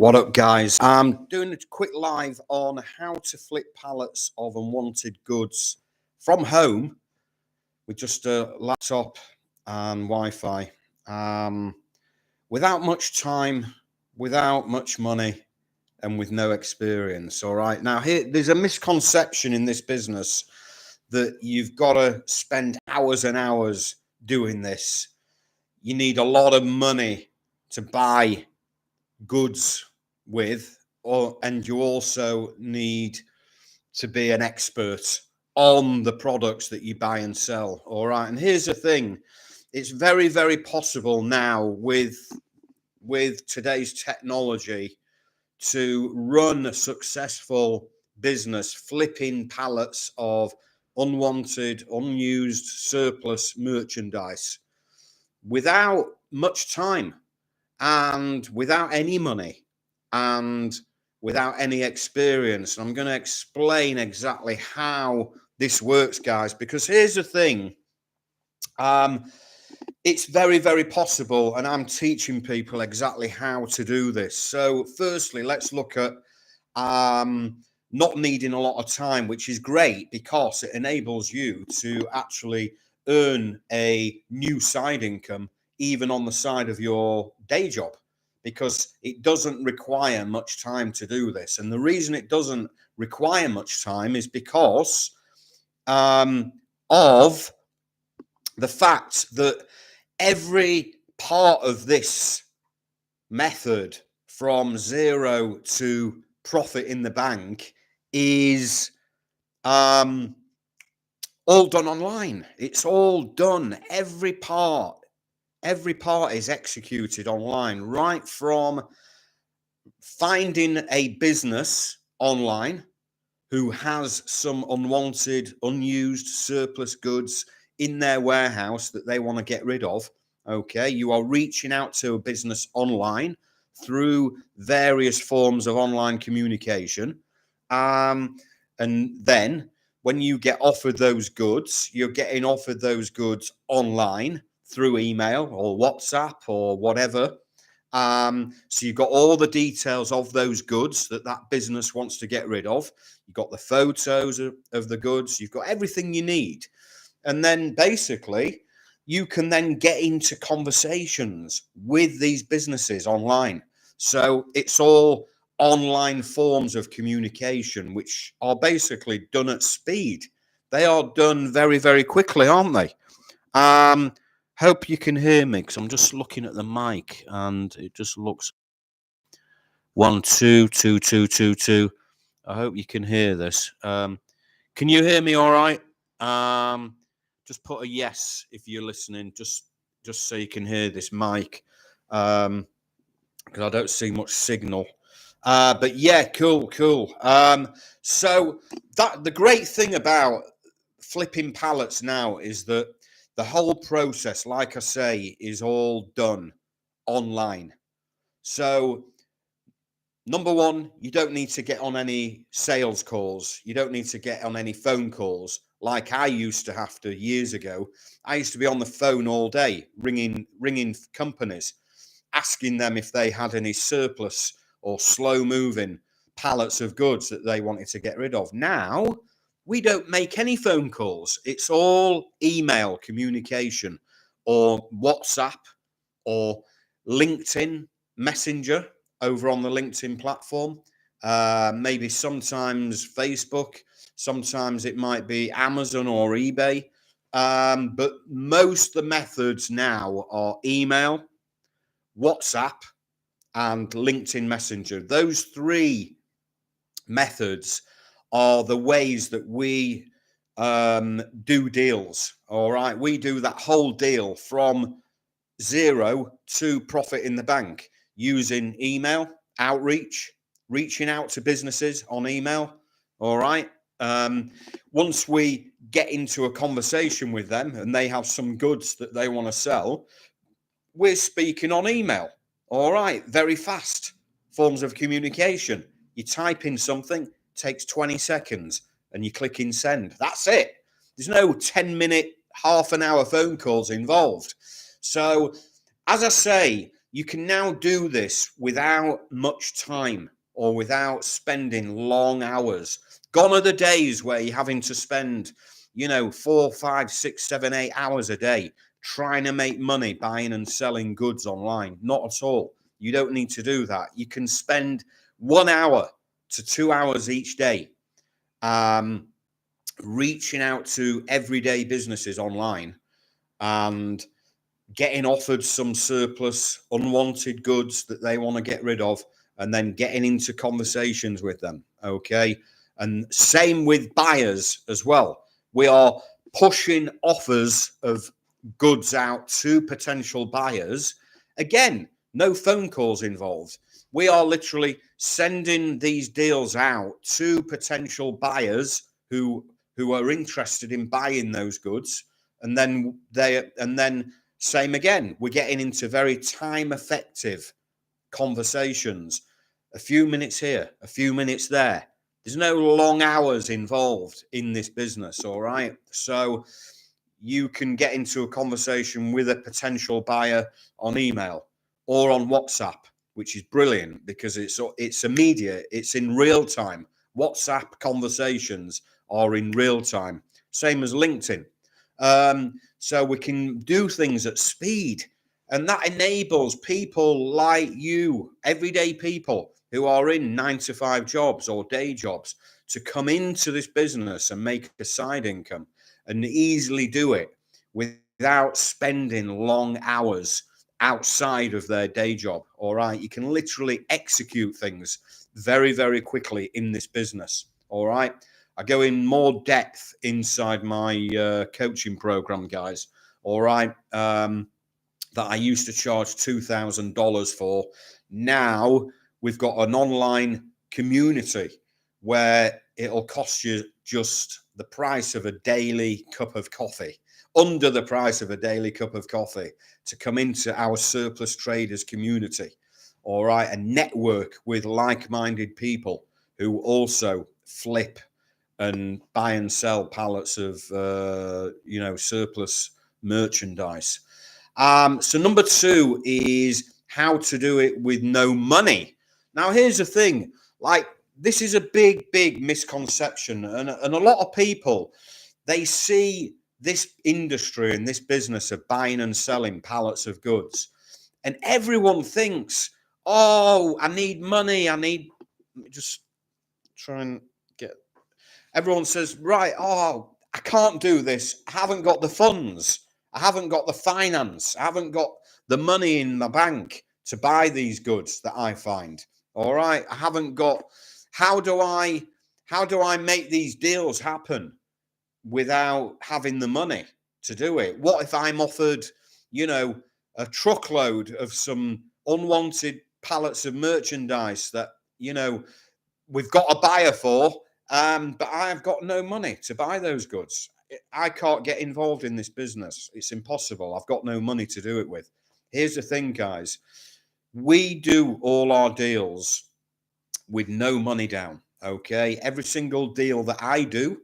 What up, guys? I'm doing a quick live on how to flip pallets of unwanted goods from home with just a laptop and Wi-Fi, without much time, without much money, and with no experience. All right. Now, there's a misconception in this business that you've got to spend hours and hours doing this. You need a lot of money to buy goods with, and you also need to be an expert on the products that you buy and sell. All right. And here's the thing. It's very, very possible now with today's technology to run a successful business flipping pallets of unwanted, unused, surplus merchandise without much time and without any money and without any experience. I'm going to explain exactly how this works, guys, because here's the thing. It's very, very possible, and I'm teaching people exactly how to do this. So firstly, let's look at not needing a lot of time, which is great because it enables you to actually earn a new side income even on the side of your day job, because it doesn't require much time to do this. And the reason it doesn't require much time is because of the fact that every part of this method from zero to profit in the bank is all done online. It's all done. Every part is executed online, right from finding a business online who has some unwanted, unused, surplus goods in their warehouse that they want to get rid of. Okay, you are reaching out to a business online through various forms of online communication. And then when you get offered those goods, you're getting offered those goods online through email or WhatsApp or whatever. So you've got all the details of those goods that business wants to get rid of. You've got the photos of the goods. You've got everything you need. And then basically you can then get into conversations with these businesses online. So it's all online forms of communication, which are basically done at speed. They are done very, very quickly, aren't they? Hope you can hear me, because I'm just looking at the mic and it just looks 1 2 2 2 2 2. I hope you can hear this. Can you hear me all right? Just put a yes if you're listening, just so you can hear this mic, because I don't see much signal. But yeah, cool. So the great thing about flipping pallets now is that the whole process, like I say, is all done online. So number one, you don't need to get on any sales calls. You don't need to get on any phone calls like I used to have to years ago. I used to be on the phone all day, ringing companies, asking them if they had any surplus or slow-moving pallets of goods that they wanted to get rid of. Now, we don't make any phone calls. It's all email communication or WhatsApp or LinkedIn Messenger over on the LinkedIn platform. Maybe sometimes Facebook. Sometimes it might be Amazon or eBay. But most of the methods now are email, WhatsApp, and LinkedIn Messenger. Those three methods are the ways that we do deals. All right. We do that whole deal from zero to profit in the bank using email outreach, reaching out to businesses on email. All right. Once we get into a conversation with them and they have some goods that they want to sell, we're speaking on email. All right. Very fast forms of communication. You type in something, takes 20 seconds, and you click in send. That's it. There's no 10-minute, half an hour phone calls involved. So, as I say, you can now do this without much time or without spending long hours. Gone are the days where you're having to spend, 4, 5, 6, 7, 8 hours a day trying to make money buying and selling goods online. Not at all. You don't need to do that. You can spend 1 hour to 2 hours each day reaching out to everyday businesses online and getting offered some surplus, unwanted goods that they want to get rid of, and then getting into conversations with them. Okay. And same with buyers as well. We are pushing offers of goods out to potential buyers. Again, no phone calls involved. We are literally sending these deals out to potential buyers who are interested in buying those goods, and then same again, we're getting into very time effective conversations. A few minutes here, a few minutes there. There's no long hours involved in this business, all right? So you can get into a conversation with a potential buyer on email or on WhatsApp, which is brilliant because it's immediate, it's in real time. WhatsApp conversations are in real time, same as LinkedIn. So we can do things at speed, and that enables people like you, everyday people who are in 9-to-5 jobs or day jobs, to come into this business and make a side income and easily do it without spending long hours outside of their day job. All right. You can literally execute things very, very quickly in this business. All right. I go in more depth inside my coaching program, guys. All right. That I used to charge $2,000 for. Now we've got an online community where it'll cost you just the price of a daily cup of coffee, under the price of a daily cup of coffee, to come into our surplus traders community. All right. And network with like-minded people who also flip and buy and sell pallets of, surplus merchandise. So number 2 is how to do it with no money. Now, here's the thing, like, this is a big, big misconception. And a lot of people, they see this industry and this business of buying and selling pallets of goods, and everyone thinks, oh, I need money. Just try and get, everyone says, right, oh, I can't do this. I haven't got the funds. I haven't got the finance. I haven't got the money in my bank to buy these goods that I find. All right. I haven't got, how do I make these deals happen without having the money to do it? What if I'm offered, a truckload of some unwanted pallets of merchandise that, we've got a buyer for, but I've got no money to buy those goods. I can't get involved in this business. It's impossible. I've got no money to do it with. Here's the thing, guys. We do all our deals with no money down, okay? Every single deal that I do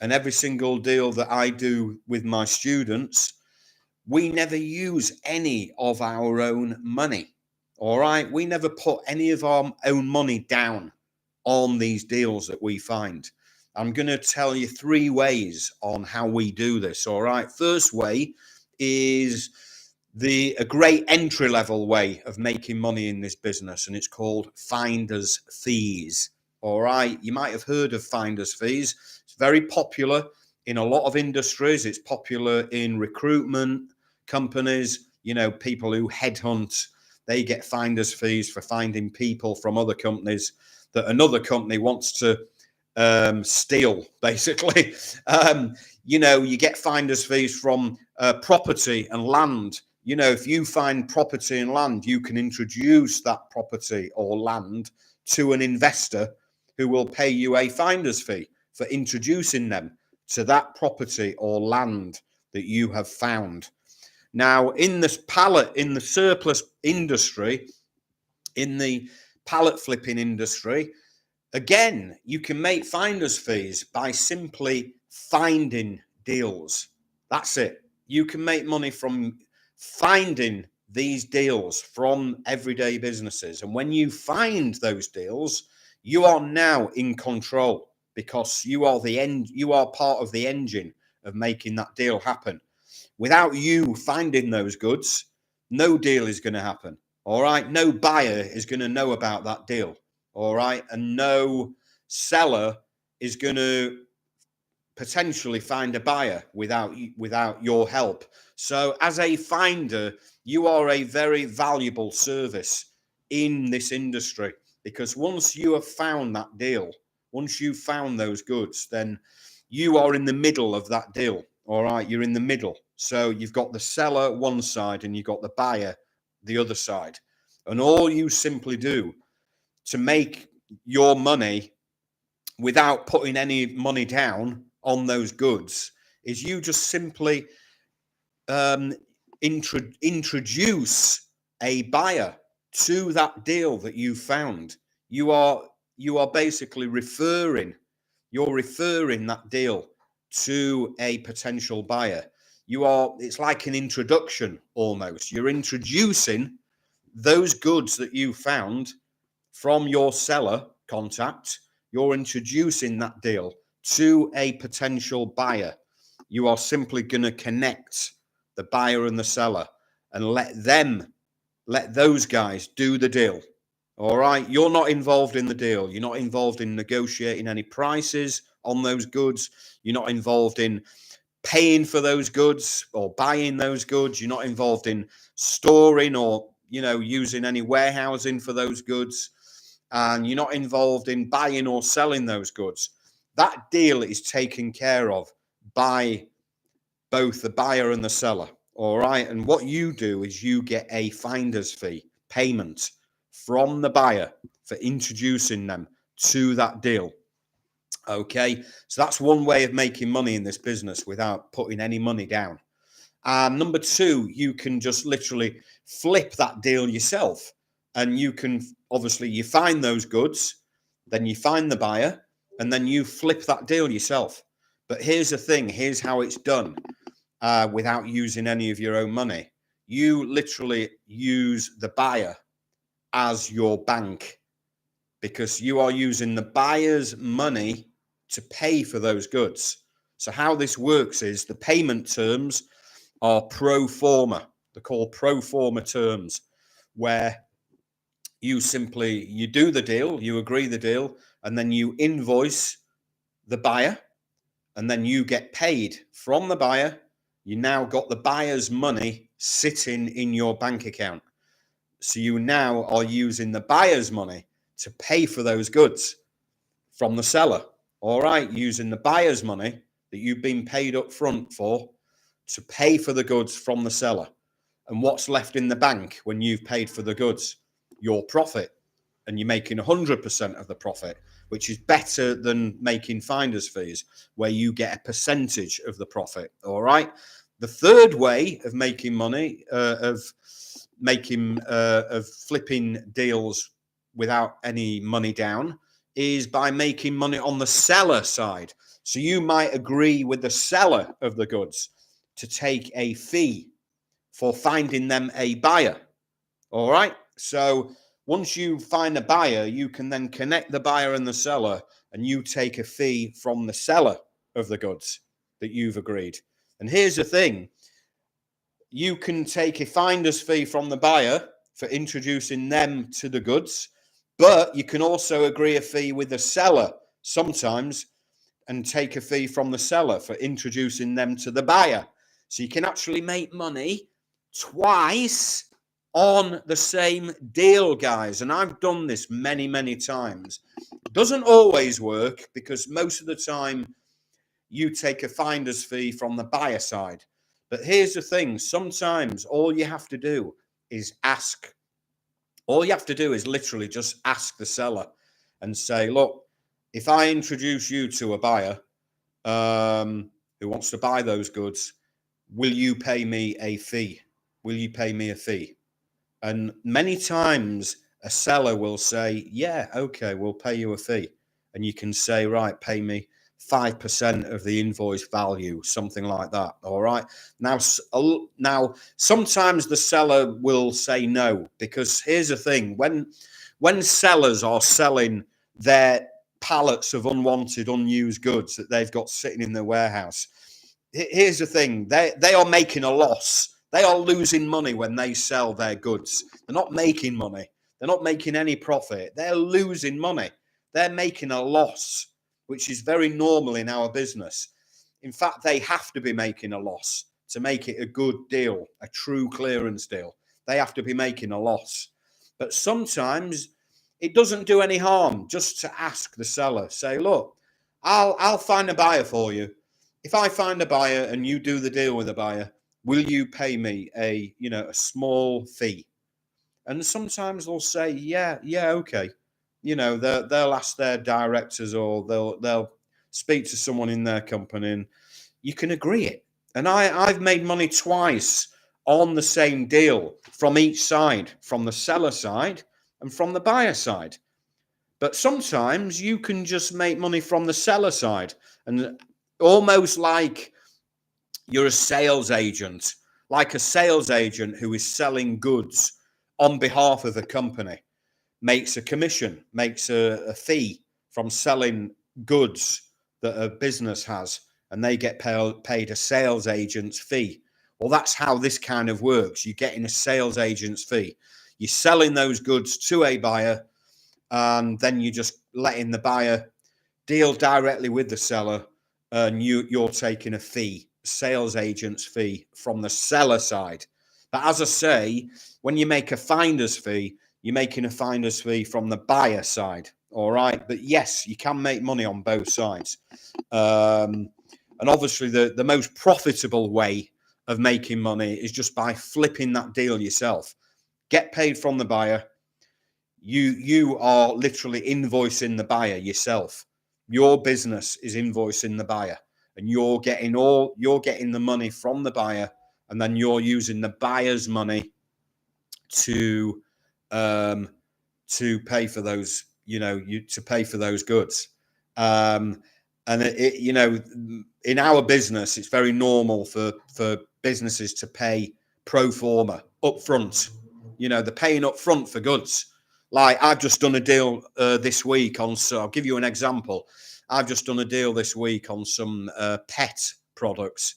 and every single deal that I do with my students, we never use any of our own money, all right? We never put any of our own money down on these deals that we find. I'm going to tell you 3 ways on how we do this, all right? First way is a great entry-level way of making money in this business, and it's called finder's fees, all right? You might have heard of finder's fees. It's very popular in a lot of industries. It's popular in recruitment companies, people who headhunt. They get finder's fees for finding people from other companies that another company wants to steal, basically. You get finder's fees from property and land. If you find property and land, you can introduce that property or land to an investor who will pay you a finder's fee for introducing them to that property or land that you have found. Now, in the surplus industry, in the pallet flipping industry, again, you can make finder's fees by simply finding deals. That's it. You can make money from finding these deals from everyday businesses. And when you find those deals, you are now in control, because you are part of the engine of making that deal happen. Without you finding those goods, no deal is going to happen. All right. No buyer is going to know about that deal. All right. And no seller is going to potentially find a buyer without your help. So as a finder, you are a very valuable service in this industry, because once you have found that deal, once you've found those goods, then you are in the middle of that deal. All right, you're in the middle. So you've got the seller one side and you've got the buyer the other side. And all you simply do to make your money without putting any money down on those goods is you just simply introduce a buyer to that deal that you found. You are basically referring that deal to a potential buyer. It's like an introduction almost. You're introducing those goods that you found from your seller contact. You're introducing that deal to a potential buyer. You are simply going to connect the buyer and the seller and let those guys do the deal. All right. You're not involved in the deal. You're not involved in negotiating any prices on those goods. You're not involved in paying for those goods or buying those goods. You're not involved in storing or, using any warehousing for those goods. And you're not involved in buying or selling those goods. That deal is taken care of by both the buyer and the seller. All right. And what you do is you get a finder's fee payment from the buyer for introducing them to that deal. Okay. So that's one way of making money in this business without putting any money down. Number two, you can just literally flip that deal yourself. And you can, obviously, you find those goods, then you find the buyer, and then you flip that deal yourself. But here's the thing, here's how it's done without using any of your own money. You literally use the buyer as your bank, because you are using the buyer's money to pay for those goods. So how this works is the payment terms are pro forma. They're called pro forma terms, where you do the deal, you agree the deal, and then you invoice the buyer, and then you get paid from the buyer. You now got the buyer's money sitting in your bank account. So you now are using the buyer's money to pay for those goods from the seller. All right, using the buyer's money that you've been paid up front for to pay for the goods from the seller. And what's left in the bank when you've paid for the goods? Your profit. And you're making 100% of the profit, which is better than making finder's fees, where you get a percentage of the profit. All right. The third way of making money, of flipping deals without any money down, is by making money on the seller side. So you might agree with the seller of the goods to take a fee for finding them a buyer. All right. So once you find a buyer, you can then connect the buyer and the seller, and you take a fee from the seller of the goods that you've agreed. And here's the thing. You can take a finder's fee from the buyer for introducing them to the goods, but you can also agree a fee with the seller sometimes and take a fee from the seller for introducing them to the buyer. So you can actually make money twice on the same deal, guys. And I've done this many, many times. It doesn't always work, because most of the time you take a finder's fee from the buyer side. But here's the thing. Sometimes all you have to do is ask. All you have to do is literally just ask the seller and say, look, if I introduce you to a buyer who wants to buy those goods, will you pay me a fee? Will you pay me a fee? And many times a seller will say, yeah, okay, we'll pay you a fee. And you can say, right, pay me 5% of the invoice value, something like that. All right. Now, sometimes the seller will say no, because here's the thing: when sellers are selling their pallets of unwanted, unused goods that they've got sitting in their warehouse, here's the thing: they are making a loss. They are losing money when they sell their goods. They're not making money. They're not making any profit. They're losing money. They're making a loss, which is very normal in our business. In fact, they have to be making a loss to make it a good deal, a true clearance deal. They have to be making a loss. But sometimes it doesn't do any harm just to ask the seller, say, look, I'll find a buyer for you. If I find a buyer and you do the deal with the buyer, will you pay me a small fee? And sometimes they'll say, yeah, okay. They'll ask their directors, or they'll speak to someone in their company, and you can agree it. And I've made money twice on the same deal from each side, from the seller side and from the buyer side. But sometimes you can just make money from the seller side, and almost like you're a sales agent, like a sales agent who is selling goods on behalf of the company, makes a commission, makes a fee from selling goods that a business has, and they get paid a sales agent's fee. Well, that's how this kind of works. You're getting a sales agent's fee. You're selling those goods to a buyer, and then you're just letting the buyer deal directly with the seller, and you're taking a fee, sales agent's fee from the seller side. But as I say, when you make a finder's fee, you're making a finder's fee from the buyer side. All right. But yes, you can make money on both sides. And obviously the most profitable way of making money is just by flipping that deal yourself. Get paid from the buyer. You are literally invoicing the buyer yourself. Your business is invoicing the buyer, and you're getting the money from the buyer, and then you're using the buyer's money to pay for those, to pay for those goods. And in our business, it's very normal for businesses to pay pro forma up front. They're paying up front for goods. Like I've just done a deal this week on, so I'll give you an example. I've just done a deal this week on some pet products,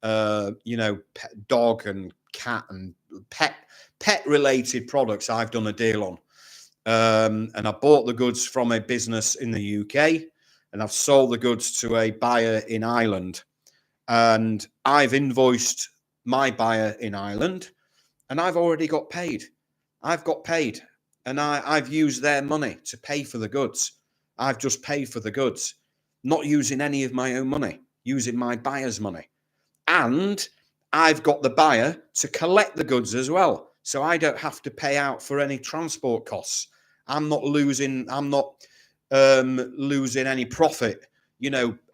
dog and cat and pet related products. I've done a deal on, and I bought the goods from a business in the UK, and I've sold the goods to a buyer in Ireland, and I've invoiced my buyer in Ireland, and I've already got paid. I've got paid. And I've used their money to pay for the goods. I've just paid for the goods, not using any of my own money, using my buyer's money. And I've got the buyer to collect the goods as well. So I don't have to pay out for any transport costs. I'm not losing any profit,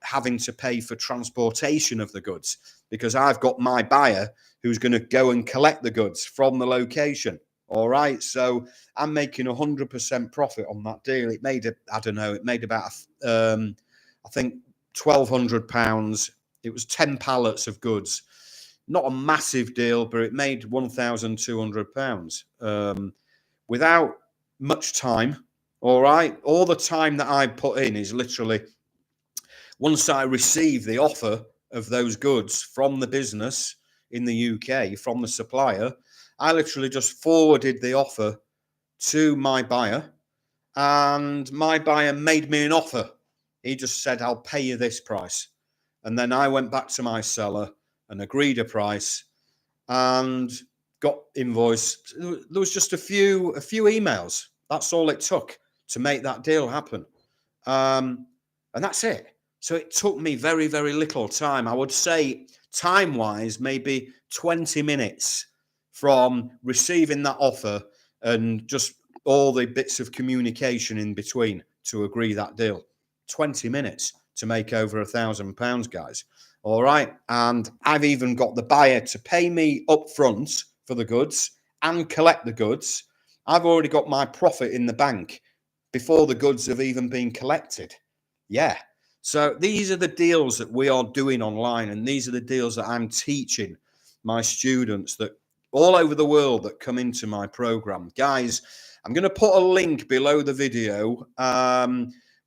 having to pay for transportation of the goods, because I've got my buyer who's going to go and collect the goods from the location. All right, so I'm making 100% profit on that deal. It made about I think £1,200. It was 10 pallets of goods. Not a massive deal, but it made £1,200 without much time. All right, all the time that I put in is literally, once I receive the offer of those goods from the business in the UK, from the supplier, I literally just forwarded the offer to my buyer, and my buyer made me an offer. He just said, I'll pay you this price. And then I went back to my seller and agreed a price and got invoiced. There was just a few emails. That's all it took to make that deal happen. And that's it. So it took me very, very little time. I would say time-wise, maybe 20 minutes from receiving that offer and just all the bits of communication in between to agree that deal. 20 minutes to make over £1,000, guys. All right. And I've even got the buyer to pay me up front for the goods and collect the goods. I've already got my profit in the bank before the goods have even been collected. Yeah. So these are the deals that we are doing online, and these are the deals that I'm teaching my students that all over the world that come into my program. Guys, I'm going to put a link below the video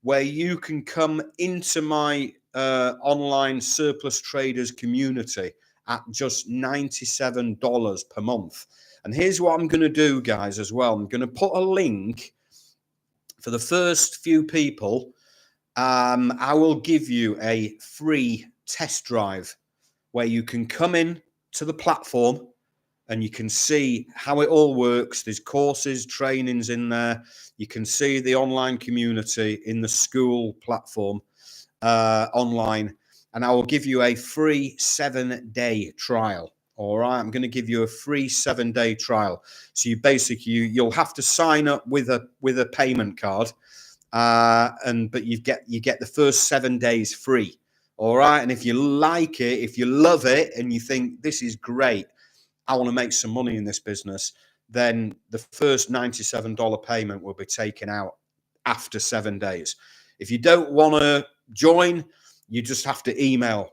where you can come into my online surplus traders community at just $97 per month. And here's what I'm going to do, guys, as well. I'm going to put a link for the first few people. I will give you a free test drive where you can come in to the platform and you can see how it all works. There's courses, trainings in there. You can see the online community in the school platform online. And I will give you a free 7-day trial. All right, I'm going to give you a free 7-day trial. So you'll have to sign up with a payment card. But you get the first 7 days free. All right. And if you like it, if you love it, and you think this is great, I want to make some money in this business, then the first $97 payment will be taken out after 7 days. If you don't want to join, you just have to email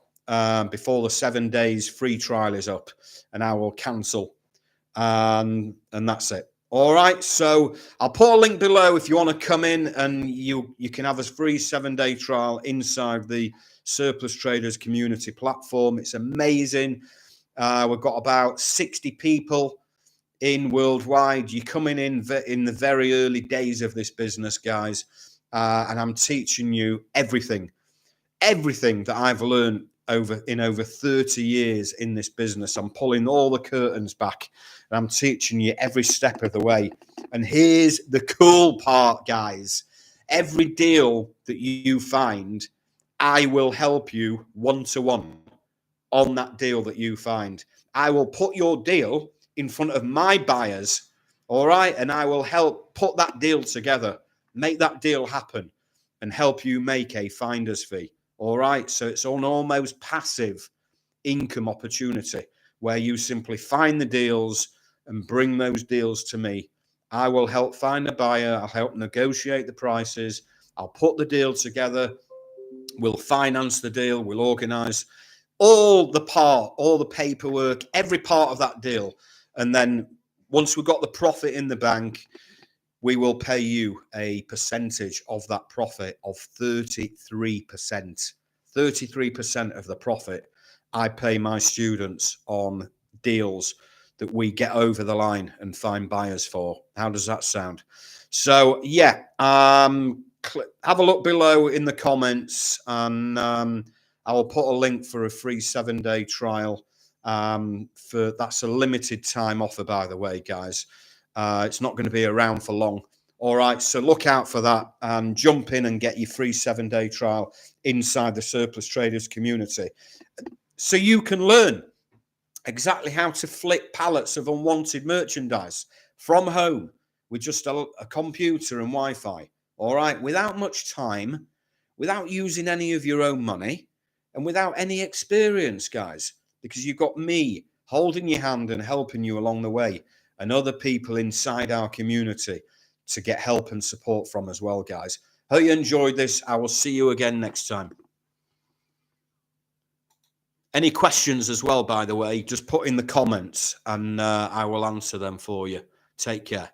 before the 7 days free trial is up, and I will cancel. And that's it. All right, so I'll put a link below if you want to come in, and you can have a free 7-day trial inside the Surplus Traders community platform. It's amazing. We've got about 60 people in worldwide. You're coming in the very early days of this business, guys, and I'm teaching you everything that I've learned over 30 years in this business. I'm pulling all the curtains back and I'm teaching you every step of the way. And here's the cool part, guys. Every deal that you find, I will help you one-to-one on that deal that you find. I will put your deal in front of my buyers, all right? And I will help put that deal together, make that deal happen, and help you make a finder's fee. All right, so it's an almost passive income opportunity where you simply find the deals and bring those deals to me. I will help find a buyer. I'll help negotiate the prices. I'll put the deal together. We'll finance the deal. We'll organize all the paperwork, every part of that deal. And then once we've got the profit in the bank, we will pay you a percentage of that profit of 33%. 33% of the profit I pay my students on deals that we get over the line and find buyers for. How does that sound? So, yeah, have a look below in the comments, and I will put a link for a free 7-day trial. That's a limited time offer, by the way, guys. It's not going to be around for long. All right, so look out for that and jump in and get your free 7-day trial inside the Surplus Traders community, so you can learn exactly how to flip pallets of unwanted merchandise from home with just a computer and Wi-Fi. All right, without much time, without using any of your own money, and without any experience, guys, because you've got me holding your hand and helping you along the way, and other people inside our community to get help and support from as well, guys. Hope you enjoyed this. I will see you again next time. Any questions as well, by the way, just put in the comments and I will answer them for you. Take care.